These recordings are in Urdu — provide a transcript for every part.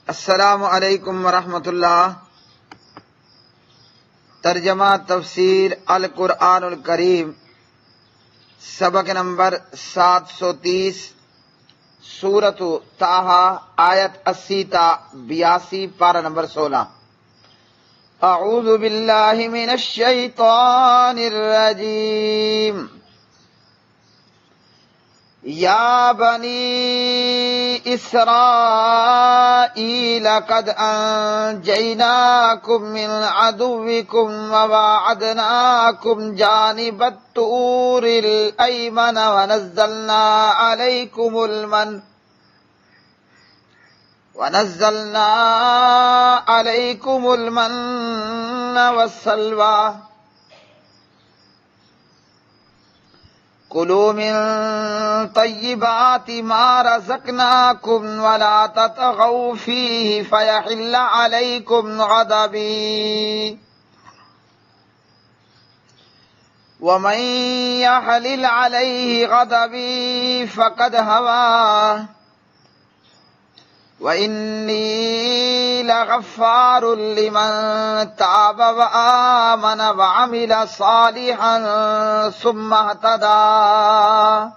السلام علیکم ورحمۃ اللہ۔ ترجمہ تفسیر القرآن الکریم، سبق نمبر 730، سورۃ طٰہٰ، آیت 80 تا 82، پارہ نمبر 16۔ اعوذ باللہ من الشیطان الرجیم۔ یا بنی اسرائیل قد انجیناکم من عدوکم وواعدناکم جانب الطور الایمن ونزلنا علیکم المن والسلوى کلوا من طیبات ما رزقناکم ولا تطغوا فیہ فیحل علیکم غضبی ومن یحلل علیہ غضبی فقد ہویٰ وَإِنِّي لَغَفَّارٌ لِمَن تَابَ وَآمَنَ وَعَمِلَ صَالِحًا ثُمَّ اهْتَدَىٰ۔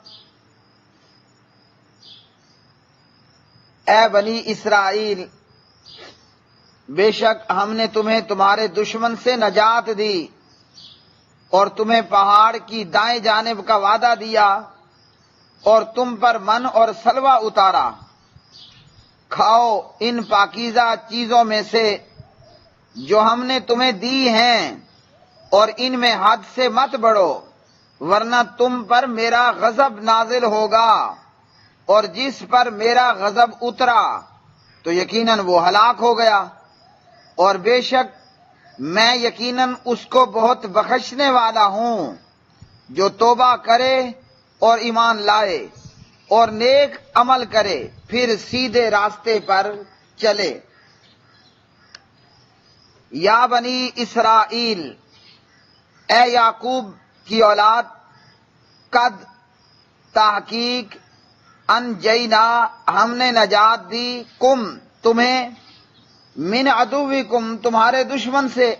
اے بنی اسرائیل، بے شک ہم نے تمہیں تمہارے دشمن سے نجات دی اور تمہیں پہاڑ کی دائیں جانب کا وعدہ دیا اور تم پر من اور سلوہ اتارا۔ کھاؤ ان پاکیزہ چیزوں میں سے جو ہم نے تمہیں دی ہیں، اور ان میں حد سے مت بڑھو، ورنہ تم پر میرا غضب نازل ہوگا، اور جس پر میرا غضب اترا تو یقیناً وہ ہلاک ہو گیا، اور بے شک میں یقیناً اس کو بہت بخشنے والا ہوں جو توبہ کرے اور ایمان لائے اور نیک عمل کرے، پھر سیدھے راستے پر چلے۔ یا بنی اسرائیل، اے یعقوب کی اولاد، قد تحقیق انجینا ہم نے نجات دی، کم تمہیں، من عدوکم تمہارے دشمن سے،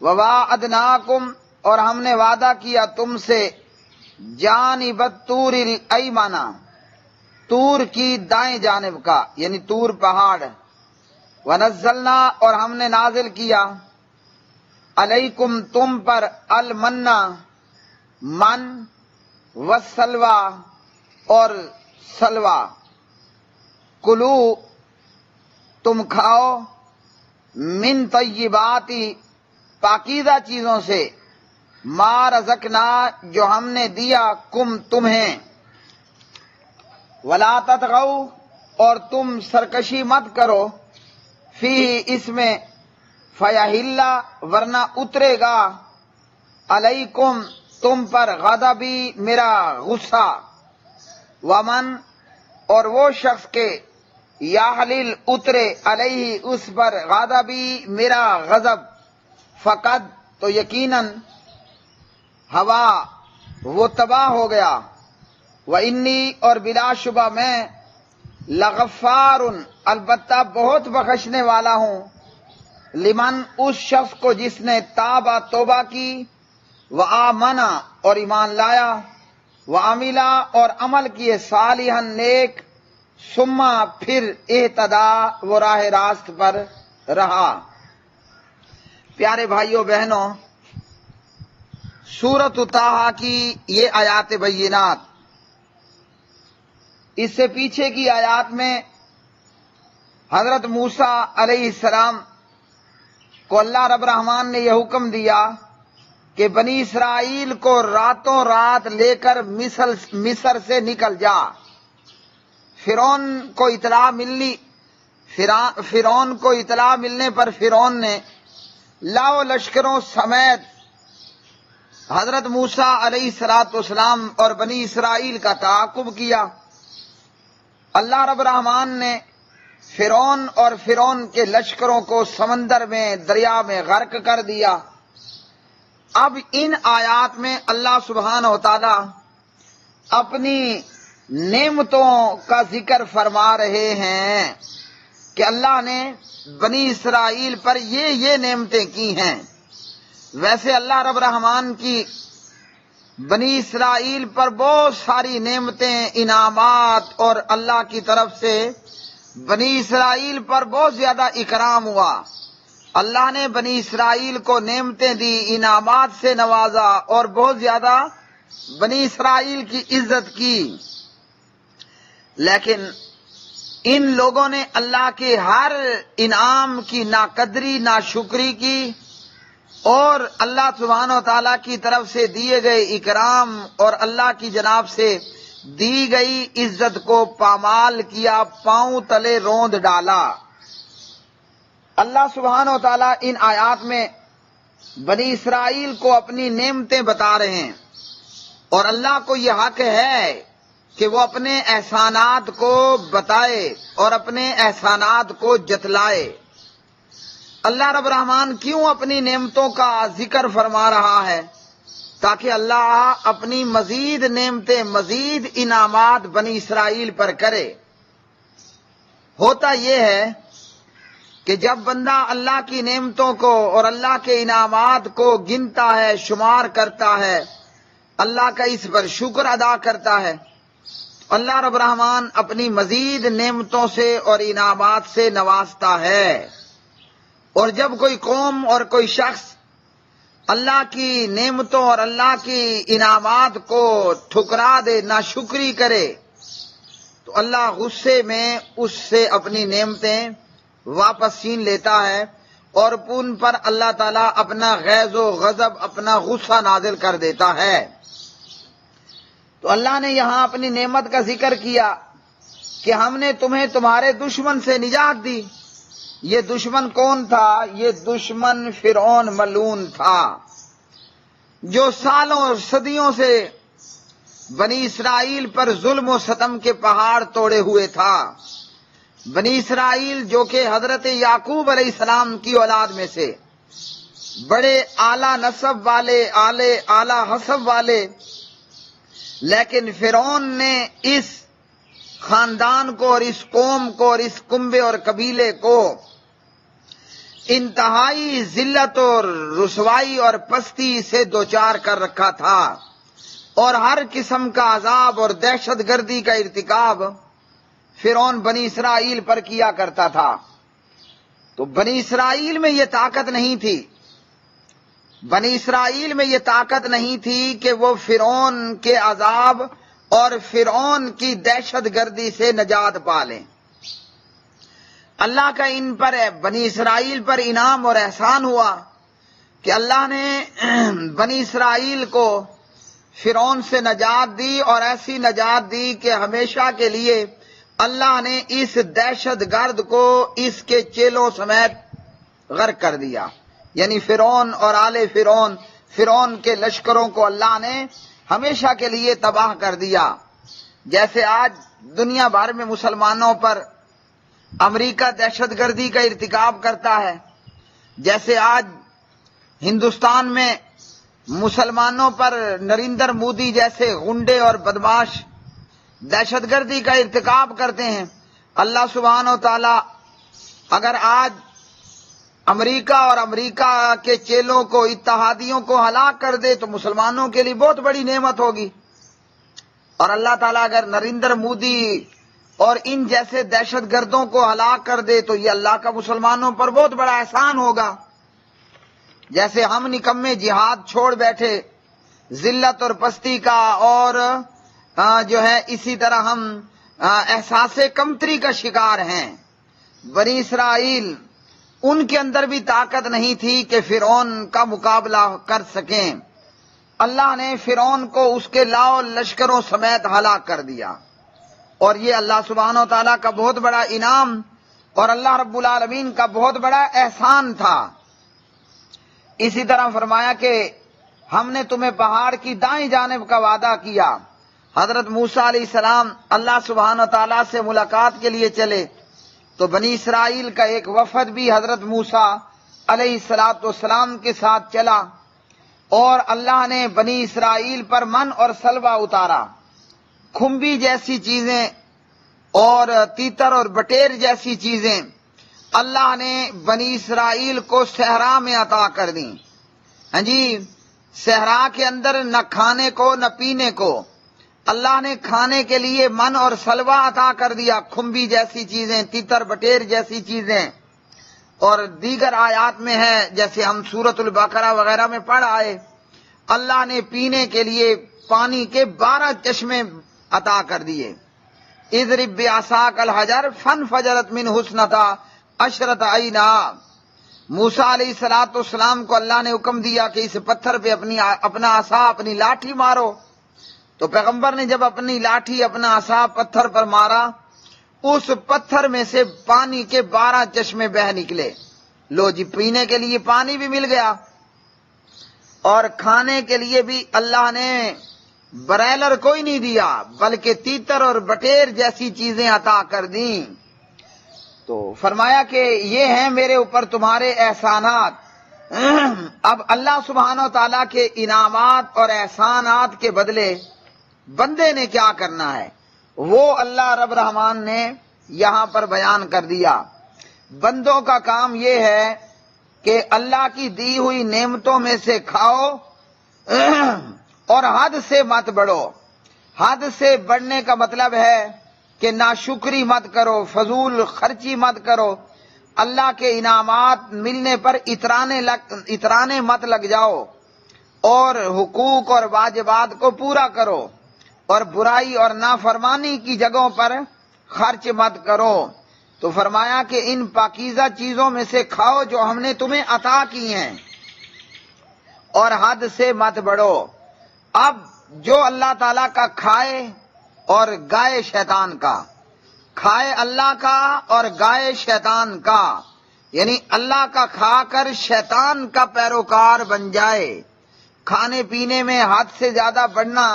وواعدناکم اور ہم نے وعدہ کیا تم سے، جانب الطور الایمن طور کی دائیں جانب کا، یعنی طور پہاڑ، ونزلنا اور ہم نے نازل کیا، علیکم تم پر، المن من والسلوى اور سلوہ، کلو تم کھاؤ، من طیبات پاکیزہ چیزوں سے، ما رزقنا جو ہم نے دیا، کم تمہیں، ولا تطغوا اور تم سرکشی مت کرو، فیہ اس میں، فیحل ورنہ اترے گا، علیکم تم پر، غضبی میرا غصہ، ومن اور وہ شخص کے، یحلل اترے، علیہ اس پر، غضبی میرا غضب، فقد تو یقیناً، ہوا وہ تباہ ہو گیا، وَإِنِّي اور بلا شبہ میں، لغفار البتہ بہت بخشنے والا ہوں، لمن اس شخص کو جس نے تابہ توبہ کی، وآمنا اور ایمان لایا، وعملا اور عمل کیے، صالحا نیک، ثم پھر اہتدا وہ راہ راست پر رہا۔ پیارے بھائیوں بہنوں، سورۃ طٰہٰ کی یہ آیات بینات، اس سے پیچھے کی آیات میں حضرت موسیٰ علیہ السلام کو اللہ رب الرحمن نے یہ حکم دیا کہ بنی اسرائیل کو راتوں رات لے کر مصر سے نکل جا۔ فرعون کو اطلاع ملنے پر فرعون نے لاؤ لشکروں سمیت حضرت موسیٰ علیہ السلام اور بنی اسرائیل کا تعاقب کیا۔ اللہ رب الرحمن نے فرعون اور فرعون کے لشکروں کو سمندر میں، دریا میں غرق کر دیا۔ اب ان آیات میں اللہ سبحانہ و تعالی اپنی نعمتوں کا ذکر فرما رہے ہیں کہ اللہ نے بنی اسرائیل پر یہ نعمتیں کی ہیں۔ ویسے اللہ رب الرحمن کی بنی اسرائیل پر بہت ساری نعمتیں، انعامات، اور اللہ کی طرف سے بنی اسرائیل پر بہت زیادہ اکرام ہوا۔ اللہ نے بنی اسرائیل کو نعمتیں دی، انعامات سے نوازا، اور بہت زیادہ بنی اسرائیل کی عزت کی۔ لیکن ان لوگوں نے اللہ کے ہر انعام کی ناقدری، ناشکری کی، اور اللہ سبحانہ و تعالیٰ کی طرف سے دیے گئے اکرام اور اللہ کی جناب سے دی گئی عزت کو پامال کیا، پاؤں تلے روند ڈالا۔ اللہ سبحانہ و تعالیٰ ان آیات میں بنی اسرائیل کو اپنی نعمتیں بتا رہے ہیں، اور اللہ کو یہ حق ہے کہ وہ اپنے احسانات کو بتائے اور اپنے احسانات کو جتلائے۔ اللہ رب الرحمن کیوں اپنی نعمتوں کا ذکر فرما رہا ہے؟ تاکہ اللہ اپنی مزید نعمتیں، مزید انعامات بنی اسرائیل پر کرے۔ ہوتا یہ ہے کہ جب بندہ اللہ کی نعمتوں کو اور اللہ کے انعامات کو گنتا ہے، شمار کرتا ہے، اللہ کا اس پر شکر ادا کرتا ہے، اللہ رب الرحمن اپنی مزید نعمتوں سے اور انعامات سے نوازتا ہے۔ اور جب کوئی قوم اور کوئی شخص اللہ کی نعمتوں اور اللہ کی انعامات کو ٹھکرا دے، ناشکری کرے، تو اللہ غصے میں اس سے اپنی نعمتیں واپس چھین لیتا ہے، اور ان پر اللہ تعالیٰ اپنا غیظ و غضب، اپنا غصہ نازل کر دیتا ہے۔ تو اللہ نے یہاں اپنی نعمت کا ذکر کیا کہ ہم نے تمہیں تمہارے دشمن سے نجات دی۔ یہ دشمن کون تھا؟ یہ دشمن فرعون ملعون تھا، جو سالوں اور صدیوں سے بنی اسرائیل پر ظلم و ستم کے پہاڑ توڑے ہوئے تھا۔ بنی اسرائیل جو کہ حضرت یعقوب علیہ السلام کی اولاد میں سے بڑے اعلیٰ نسب والے، اعلیٰ حسب والے، لیکن فرعون نے اس خاندان کو اور اس قوم کو اور اس کنبے اور قبیلے کو انتہائی ذلت اور رسوائی اور پستی سے دوچار کر رکھا تھا، اور ہر قسم کا عذاب اور دہشت گردی کا ارتکاب فرعون بنی اسرائیل پر کیا کرتا تھا۔ تو بنی اسرائیل میں یہ طاقت نہیں تھی، بنی اسرائیل میں یہ طاقت نہیں تھی کہ وہ فرعون کے عذاب اور فرعون کی دہشت گردی سے نجات پا لیں۔ اللہ کا ان پر بنی اسرائیل پر انعام اور احسان ہوا کہ اللہ نے بنی اسرائیل کو فرعون سے نجات دی، اور ایسی نجات دی کہ ہمیشہ کے لیے اللہ نے اس دہشت گرد کو اس کے چیلوں سمیت غرق کر دیا۔ یعنی فرعون اور آل فرعون، فرعون کے لشکروں کو اللہ نے ہمیشہ کے لیے تباہ کر دیا۔ جیسے آج دنیا بھر میں مسلمانوں پر امریکہ دہشت گردی کا ارتکاب کرتا ہے، جیسے آج ہندوستان میں مسلمانوں پر نریندر مودی جیسے غنڈے اور بدماش دہشت گردی کا ارتکاب کرتے ہیں، اللہ سبحانہ و تعالی اگر آج امریکہ اور امریکہ کے چیلوں کو، اتحادیوں کو ہلاک کر دے تو مسلمانوں کے لیے بہت بڑی نعمت ہوگی، اور اللہ تعالیٰ اگر نریندر مودی اور ان جیسے دہشت گردوں کو ہلاک کر دے تو یہ اللہ کا مسلمانوں پر بہت بڑا احسان ہوگا۔ جیسے ہم نکمے جہاد چھوڑ بیٹھے ذلت اور پستی کا، اور جو ہے اسی طرح ہم احساس کمتری کا شکار ہیں۔ بنی اسرائیل، ان کے اندر بھی طاقت نہیں تھی کہ فرعون کا مقابلہ کر سکیں۔ اللہ نے فرعون کو اس کے لاؤ لشکروں سمیت ہلاک کر دیا، اور یہ اللہ سبحانہ و تعالیٰ کا بہت بڑا انعام اور اللہ رب العالمین کا بہت بڑا احسان تھا۔ اسی طرح فرمایا کہ ہم نے تمہیں پہاڑ کی دائیں جانب کا وعدہ کیا۔ حضرت موسیٰ علیہ السلام اللہ سبحانہ و تعالیٰ سے ملاقات کے لیے چلے، تو بنی اسرائیل کا ایک وفد بھی حضرت موسیٰ علیہ السلام کے ساتھ چلا، اور اللہ نے بنی اسرائیل پر من اور سلوہ اتارا، کھمبی جیسی چیزیں اور تیتر اور بٹیر جیسی چیزیں اللہ نے بنی اسرائیل کو صحرا میں عطا کر دی. ہاں جی، صحرا کے اندر نہ کھانے کو نہ پینے کو. اللہ نے کھانے کے لیے من اور سلوا عطا کر دیا، کھمبی جیسی چیزیں، تیتر بٹیر جیسی چیزیں. اور دیگر آیات میں ہے، جیسے ہم سورۃ البقرہ وغیرہ میں پڑھ آئے، اللہ نے پینے کے لیے پانی کے 12 چشمے عطا کر دیے. اضرب بعصاک الحجر فانفجرت منہ اثنتا عشرۃ عینا. موسیٰ علیہ السلام کو اللہ نے حکم دیا کہ اس پتھر پہ اپنا عصا، اپنی لاٹھی مارو. تو پیغمبر نے جب اپنی لاٹھی، اپنا عصا پتھر پر مارا، اس پتھر میں سے پانی کے 12 چشمے بہہ نکلے. لو جی، پینے کے لیے پانی بھی مل گیا، اور کھانے کے لیے بھی اللہ نے برائلر کوئی نہیں دیا، بلکہ تیتر اور بٹیر جیسی چیزیں عطا کر دیں. تو فرمایا کہ یہ ہیں میرے اوپر تمہارے احسانات. اب اللہ سبحانہ و تعالیٰ کے انعامات اور احسانات کے بدلے بندے نے کیا کرنا ہے، وہ اللہ رب رحمان نے یہاں پر بیان کر دیا. بندوں کا کام یہ ہے کہ اللہ کی دی ہوئی نعمتوں میں سے کھاؤ اور حد سے مت بڑھو. حد سے بڑھنے کا مطلب ہے کہ ناشکری مت کرو، فضول خرچی مت کرو، اللہ کے انعامات ملنے پر اترانے مت لگ جاؤ، اور حقوق اور واجبات کو پورا کرو، اور برائی اور نافرمانی کی جگہوں پر خرچ مت کرو. تو فرمایا کہ ان پاکیزہ چیزوں میں سے کھاؤ جو ہم نے تمہیں عطا کی ہیں، اور حد سے مت بڑھو. اب جو اللہ تعالیٰ کا کھائے اور گائے شیطان کا، کھائے اللہ کا اور گائے شیطان کا، یعنی اللہ کا کھا کر شیطان کا پیروکار بن جائے. کھانے پینے میں حد سے زیادہ بڑھنا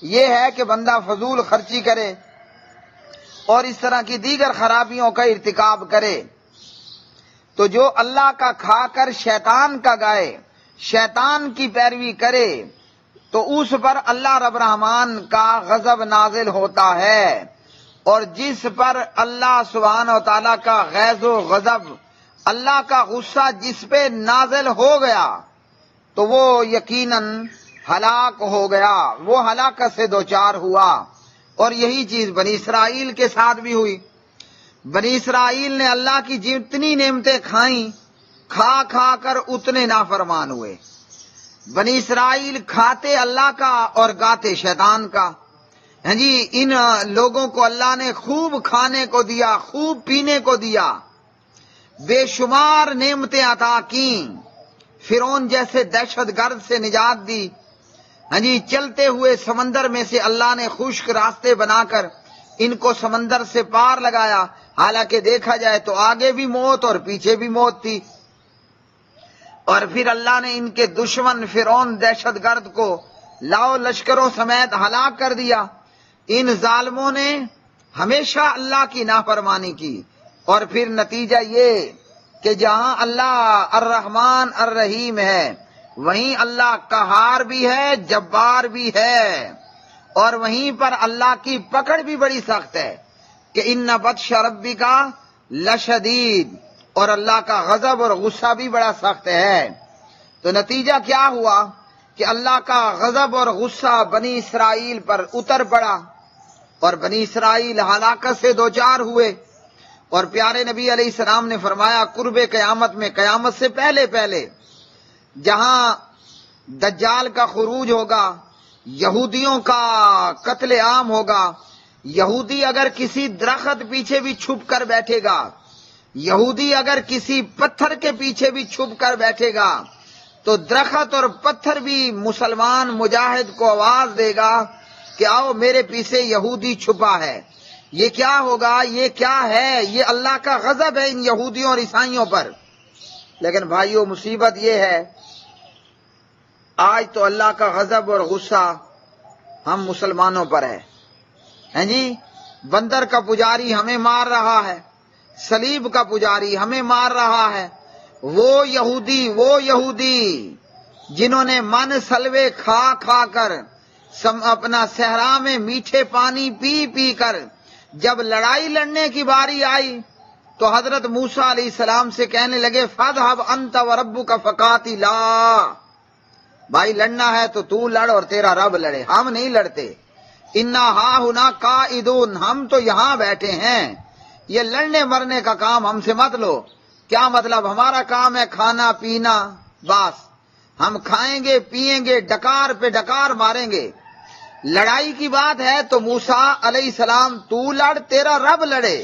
یہ ہے کہ بندہ فضول خرچی کرے اور اس طرح کی دیگر خرابیوں کا ارتکاب کرے. تو جو اللہ کا کھا کر شیطان کا گائے، شیطان کی پیروی کرے، تو اس پر اللہ رب رحمان کا غضب نازل ہوتا ہے. اور جس پر اللہ سبحانہ و تعالیٰ کا غیظ و غضب، اللہ کا غصہ جس پہ نازل ہو گیا، تو وہ یقیناً ہلاک ہو گیا، وہ ہلاکت سے دوچار ہوا. اور یہی چیز بنی اسرائیل کے ساتھ بھی ہوئی. بنی اسرائیل نے اللہ کی جتنی نعمتیں کھائیں، کھا کھا کر اتنے نافرمان ہوئے. بنی اسرائیل کھاتے اللہ کا اور گاتے شیطان کا. ہاں جی، ان لوگوں کو اللہ نے خوب کھانے کو دیا، خوب پینے کو دیا، بے شمار نعمتیں عطا کیں. فرعون جیسے دہشت گرد سے نجات دی. ہاں جی، چلتے ہوئے سمندر میں سے اللہ نے خشک راستے بنا کر ان کو سمندر سے پار لگایا. حالانکہ دیکھا جائے تو آگے بھی موت اور پیچھے بھی موت تھی. اور پھر اللہ نے ان کے دشمن فرعون دہشت گرد کو لاؤ لشکروں سمیت ہلاک کر دیا. ان ظالموں نے ہمیشہ اللہ کی نافرمانی کی، اور پھر نتیجہ یہ کہ جہاں اللہ الرحمن الرحیم ہے، وہیں اللہ قہار بھی ہے، جبار بھی ہے، اور وہیں پر اللہ کی پکڑ بھی بڑی سخت ہے کہ ان بطش ربک لشدید، اور اللہ کا غضب اور غصہ بھی بڑا سخت ہے. تو نتیجہ کیا ہوا کہ اللہ کا غضب اور غصہ بنی اسرائیل پر اتر پڑا، اور بنی اسرائیل ہلاکت سے دوچار ہوئے. اور پیارے نبی علیہ السلام نے فرمایا قرب قیامت میں، قیامت سے پہلے پہلے جہاں دجال کا خروج ہوگا، یہودیوں کا قتل عام ہوگا. یہودی اگر کسی درخت پیچھے بھی چھپ کر بیٹھے گا، یہودی اگر کسی پتھر کے پیچھے بھی چھپ کر بیٹھے گا، تو درخت اور پتھر بھی مسلمان مجاہد کو آواز دے گا کہ آؤ میرے پیچھے یہودی چھپا ہے. یہ کیا ہوگا؟ یہ کیا ہے؟ یہ اللہ کا غضب ہے ان یہودیوں اور عیسائیوں پر. لیکن بھائیو، مصیبت یہ ہے آج تو اللہ کا غضب اور غصہ ہم مسلمانوں پر ہے. ہیں جی، بندر کا پجاری ہمیں مار رہا ہے، صلیب کا پجاری ہمیں مار رہا ہے. وہ یہودی جنہوں نے من سلوے کھا کھا کر، اپنا صحرا میں میٹھے پانی پی پی کر، جب لڑائی لڑنے کی باری آئی تو حضرت موسیٰ علیہ السلام سے کہنے لگے فَاذْهَبْ أَنْتَ وَرَبُّكَ فَقَاتِلَا، بھائی لڑنا ہے تو تو لڑ اور تیرا رب لڑے، ہم نہیں لڑتے۔ اِنَّا هَاهُنَا قَاعِدُونَ، ہم تو یہاں بیٹھے ہیں، یہ لڑنے مرنے کا کام ہم سے مت لو۔ کیا مطلب؟ ہمارا کام ہے کھانا پینا، بس ہم کھائیں گے پیئیں گے، ڈکار پہ ڈکار ماریں گے۔ لڑائی کی بات ہے تو موسیٰ علیہ السلام تو لڑ، تیرا رب لڑے۔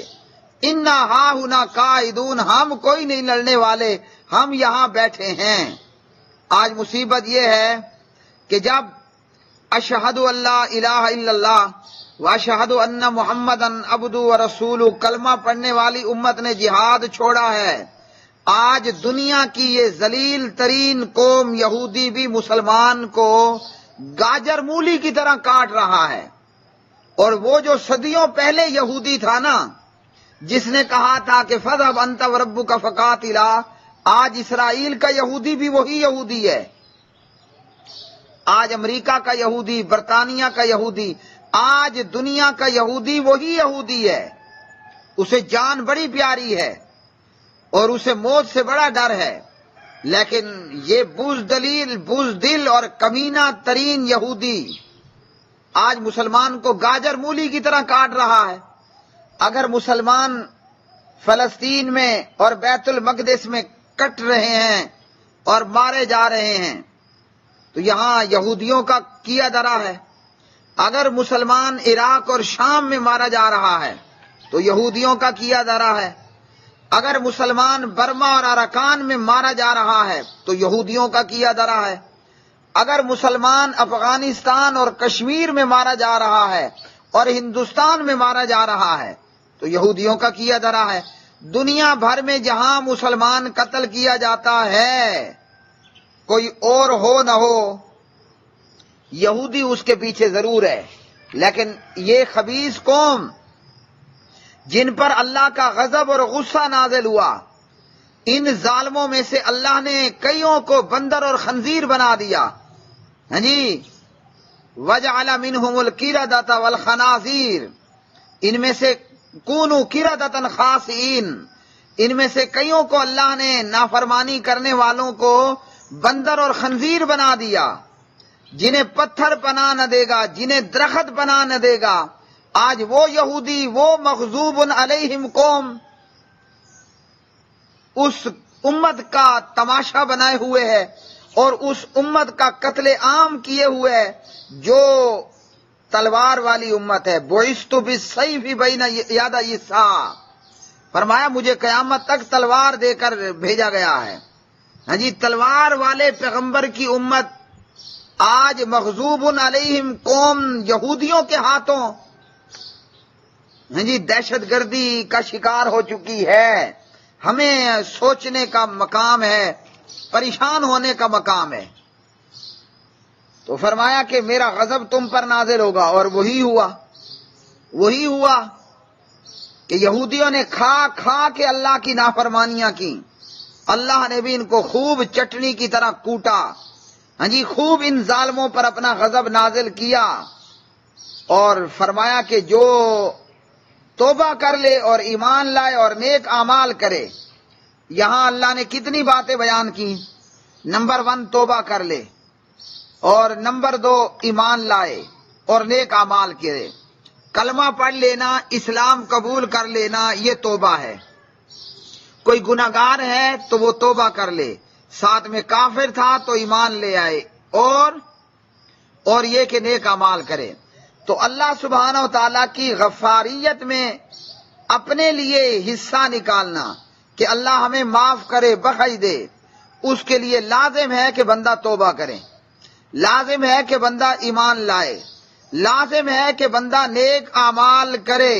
اِنَّا هَاهُنَا قَاعِدُونَ، ہم کوئی نہیں لڑنے والے، ہم یہاں بیٹھے ہیں۔ آج مصیبت یہ ہے کہ جب اشہد اللہ الہ الا اللہ واشہد ان محمدًا عبدہ ورسولہ کلمہ پڑھنے والی امت نے جہاد چھوڑا ہے، آج دنیا کی یہ ذلیل ترین قوم یہودی بھی مسلمان کو گاجر مولی کی طرح کاٹ رہا ہے۔ اور وہ جو صدیوں پہلے یہودی تھا نا، جس نے کہا تھا کہ فَاذْهَبْ أَنْتَ وَرَبُّكَ فَقَاتِلَا، آج اسرائیل کا یہودی بھی وہی یہودی ہے۔ آج امریکہ کا یہودی، برطانیہ کا یہودی، آج دنیا کا یہودی وہی یہودی ہے۔ اسے جان بڑی پیاری ہے اور اسے موت سے بڑا ڈر ہے، لیکن یہ بزدل اور کمینہ ترین یہودی آج مسلمان کو گاجر مولی کی طرح کاٹ رہا ہے۔ اگر مسلمان فلسطین میں اور بیت المقدس میں کٹ رہے ہیں اور مارے جا رہے ہیں تو یہاں یہودیوں کا کیا دھرا ہے۔ اگر مسلمان عراق اور شام میں مارا جا رہا ہے تو یہودیوں کا کیا دھرا ہے۔ اگر مسلمان برما اور اراکان میں مارا جا رہا ہے تو یہودیوں کا کیا دھرا ہے۔ اگر مسلمان افغانستان اور کشمیر میں مارا جا رہا ہے اور ہندوستان میں مارا جا رہا ہے تو یہودیوں کا کیا دھرا ہے۔ دنیا بھر میں جہاں مسلمان قتل کیا جاتا ہے، کوئی اور ہو نہ ہو، یہودی اس کے پیچھے ضرور ہے۔ لیکن یہ خبیث قوم جن پر اللہ کا غضب اور غصہ نازل ہوا، ان ظالموں میں سے اللہ نے کئیوں کو بندر اور خنزیر بنا دیا۔ ہاں جی، وَجَعَلَ مِنْهُمُ الْقِرَدَةَ وَالْخَنَازِيرَ، ان میں سے کونوا قردۃ خاسئین، ان میں سے کئیوں کو اللہ نے نافرمانی کرنے والوں کو بندر اور خنزیر بنا دیا، جنہیں پتھر پناہ نہ دے گا، جنہیں درخت پناہ نہ دے گا۔ آج وہ یہودی، وہ مغضوب علیہم قوم اس امت کا تماشا بنائے ہوئے ہے اور اس امت کا قتل عام کیے ہوئے ہے جو تلوار والی امت ہے۔ بعثت بالسیف بین یدی الساعہ، فرمایا مجھے قیامت تک تلوار دے کر بھیجا گیا ہے۔ ہاں جی، تلوار والے پیغمبر کی امت آج مغضوب علیہم قوم یہودیوں کے ہاتھوں ہاں جی دہشت گردی کا شکار ہو چکی ہے۔ ہمیں سوچنے کا مقام ہے، پریشان ہونے کا مقام ہے۔ تو فرمایا کہ میرا غضب تم پر نازل ہوگا، اور وہی ہوا کہ یہودیوں نے کھا کھا کے اللہ کی نافرمانیاں کی۔ اللہ نے بھی ان کو خوب چٹنی کی طرح کوٹا، ہاں جی، خوب ان ظالموں پر اپنا غضب نازل کیا، اور فرمایا کہ جو توبہ کر لے اور ایمان لائے اور نیک اعمال کرے۔ یہاں اللہ نے کتنی باتیں بیان کی۔ نمبر 1 توبہ کر لے، اور نمبر 2 ایمان لائے اور نیک اعمال کرے۔ کلمہ پڑھ لینا، اسلام قبول کر لینا، یہ توبہ ہے۔ کوئی گناہگار ہے تو وہ توبہ کر لے، ساتھ میں کافر تھا تو ایمان لے آئے، اور یہ کہ نیک اعمال کرے۔ تو اللہ سبحانہ و تعالیٰ کی غفاریت میں اپنے لیے حصہ نکالنا کہ اللہ ہمیں معاف کرے، بخش دے، اس کے لیے لازم ہے کہ بندہ توبہ کرے، لازم ہے کہ بندہ ایمان لائے، لازم ہے کہ بندہ نیک اعمال کرے۔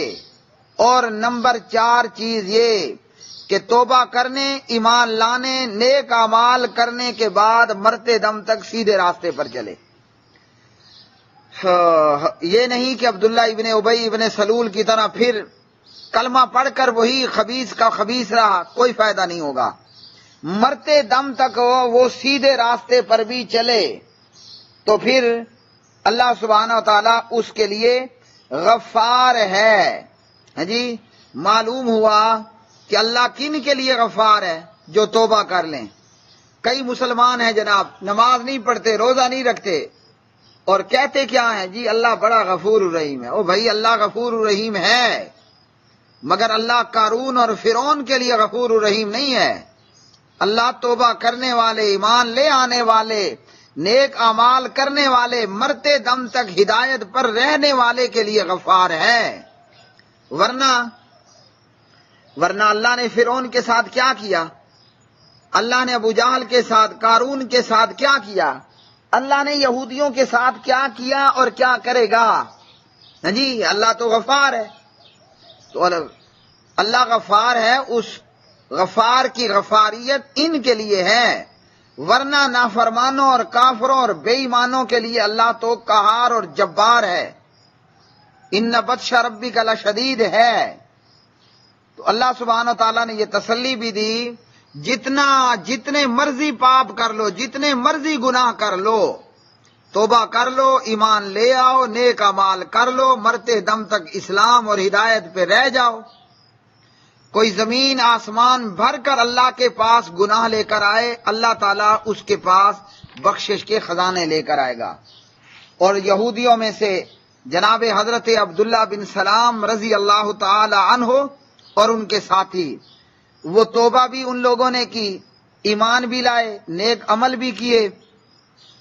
اور نمبر 4 چیز یہ کہ توبہ کرنے، ایمان لانے، نیک اعمال کرنے کے بعد مرتے دم تک سیدھے راستے پر چلے۔ یہ نہیں کہ عبداللہ ابن ابی ابن سلول کی طرح پھر کلمہ پڑھ کر وہی خبیث کا خبیث رہا، کوئی فائدہ نہیں ہوگا۔ مرتے دم تک وہ سیدھے راستے پر بھی چلے تو پھر اللہ سبحانہ و تعالیٰ اس کے لیے غفار ہے۔ ہاں جی، معلوم ہوا کہ اللہ کن کے لیے غفار ہے؟ جو توبہ کر لیں۔ کئی مسلمان ہیں جناب، نماز نہیں پڑھتے، روزہ نہیں رکھتے، اور کہتے کیا ہیں؟ جی اللہ بڑا غفور الرحیم ہے۔ او بھائی، اللہ غفور الرحیم ہے، مگر اللہ قارون اور فرعون کے لیے غفور الرحیم نہیں ہے۔ اللہ توبہ کرنے والے، ایمان لے آنے والے، نیک اعمال کرنے والے، مرتے دم تک ہدایت پر رہنے والے کے لیے غفار ہے۔ ورنہ اللہ نے فرعون کے ساتھ کیا کیا؟ اللہ نے ابو جہل کے ساتھ، قارون کے ساتھ کیا کیا؟ اللہ نے یہودیوں کے ساتھ کیا کیا اور کیا کرے گا؟ جی اللہ تو غفار ہے۔ تو اللہ غفار ہے، اس غفار کی غفاریت ان کے لیے ہے، ورنہ نافرمانوں اور کافروں اور بے ایمانوں کے لیے اللہ تو قہار اور جبار ہے۔ ان بطش ربک لشدید ہے۔ تو اللہ سبحانہ و تعالیٰ نے یہ تسلی بھی دی، جتنے مرضی پاپ کر لو، جتنے مرضی گناہ کر لو، توبہ کر لو، ایمان لے آؤ، نیک اعمال کر لو، مرتے دم تک اسلام اور ہدایت پہ رہ جاؤ۔ کوئی زمین آسمان بھر کر اللہ کے پاس گناہ لے کر آئے، اللہ تعالیٰ اس کے پاس بخشش کے خزانے لے کر آئے گا۔ اور یہودیوں میں سے جناب حضرت عبداللہ بن سلام رضی اللہ تعالی عنہ اور ان کے ساتھی، وہ توبہ بھی ان لوگوں نے کی، ایمان بھی لائے، نیک عمل بھی کیے،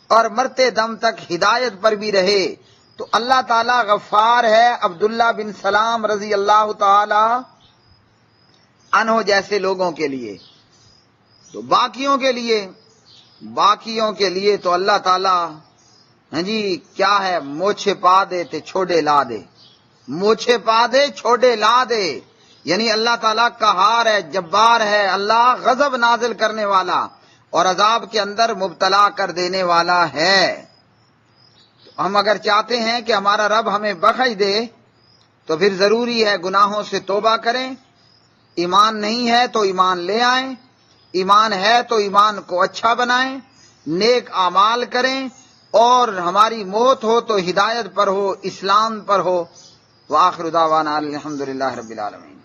اور مرتے دم تک ہدایت پر بھی رہے۔ تو اللہ تعالیٰ غفار ہے عبداللہ بن سلام رضی اللہ تعالی عنہ جیسے لوگوں کے لیے۔ تو باقیوں کے لیے تو اللہ تعالیٰ جی کیا ہے؟ موچھے پا دے تے چھوڑے لا دے، موچھے پا دے چھوڑے لا دے، یعنی اللہ تعالیٰ قہار ہے، جبار ہے، اللہ غضب نازل کرنے والا اور عذاب کے اندر مبتلا کر دینے والا ہے۔ ہم اگر چاہتے ہیں کہ ہمارا رب ہمیں بخش دے تو پھر ضروری ہے گناہوں سے توبہ کریں۔ ایمان نہیں ہے تو ایمان لے آئیں، ایمان ہے تو ایمان کو اچھا بنائیں، نیک اعمال کریں، اور ہماری موت ہو تو ہدایت پر ہو، اسلام پر ہو۔ وآخر دعوانا الحمدللہ رب العالمین۔